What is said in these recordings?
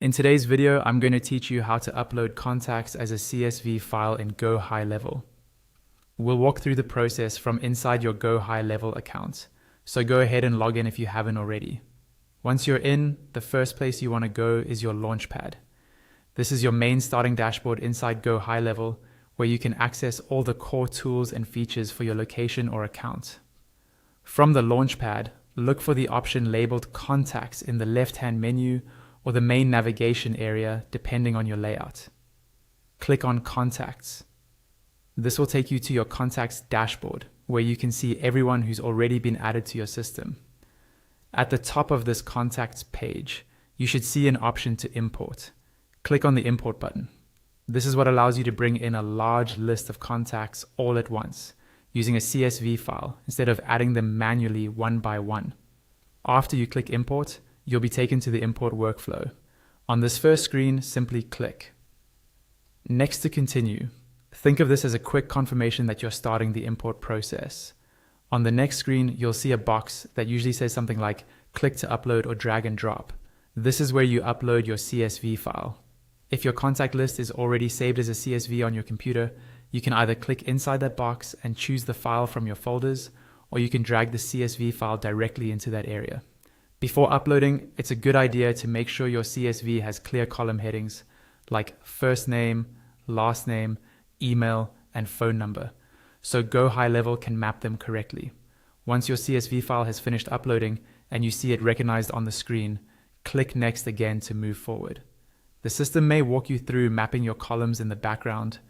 In today's video, I'm going to teach you how to upload contacts as a CSV file in GoHighLevel. We'll walk through the process from inside your GoHighLevel account, so go ahead and log in if you haven't already. Once you're in, the first place you want to go is your Launchpad. This is your main starting dashboard inside GoHighLevel, where you can access all the core tools and features for your location or account. From the Launchpad, look for the option labeled Contacts in the left-hand menu or the main navigation area depending on your layout. Click on Contacts. This will take you to your Contacts dashboard, where you can see everyone who's already been added to your system. At the top of this Contacts page, you should see an option to import. Click on the Import button. This is what allows you to bring in a large list of contacts all at once, using a CSV file instead of adding them manually one by one. After you click Import, you'll be taken to the import workflow. On this first screen, simply click. Next to continue, think of this as a quick confirmation that you're starting the import process. On the next screen, you'll see a box that usually says something like click to upload or drag and drop. This is where you upload your CSV file. If your contact list is already saved as a CSV on your computer, you can either click inside that box and choose the file from your folders, or you can drag the CSV file directly into that area. Before uploading, it's a good idea to make sure your CSV has clear column headings like first name, last name, email, and phone number, so GoHighLevel can map them correctly. Once your CSV file has finished uploading and you see it recognized on the screen, click Next again to move forward. The system may walk you through mapping your columns in the background,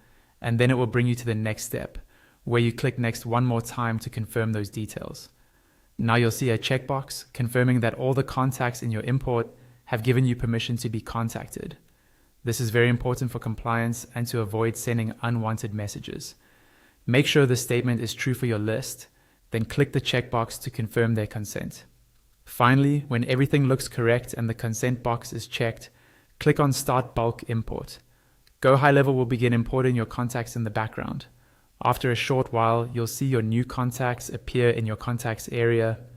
and then it will bring you to the next step, where you click Next one more time to confirm those details. Now you'll see a checkbox confirming that all the contacts in your import have given you permission to be contacted. This is very important for compliance and to avoid sending unwanted messages. Make sure the statement is true for your list, then click the checkbox to confirm their consent. Finally, when everything looks correct and the consent box is checked, click on Start Bulk Import. GoHighLevel will begin importing your contacts in the background. After a short while, you'll see your new contacts appear in your contacts area,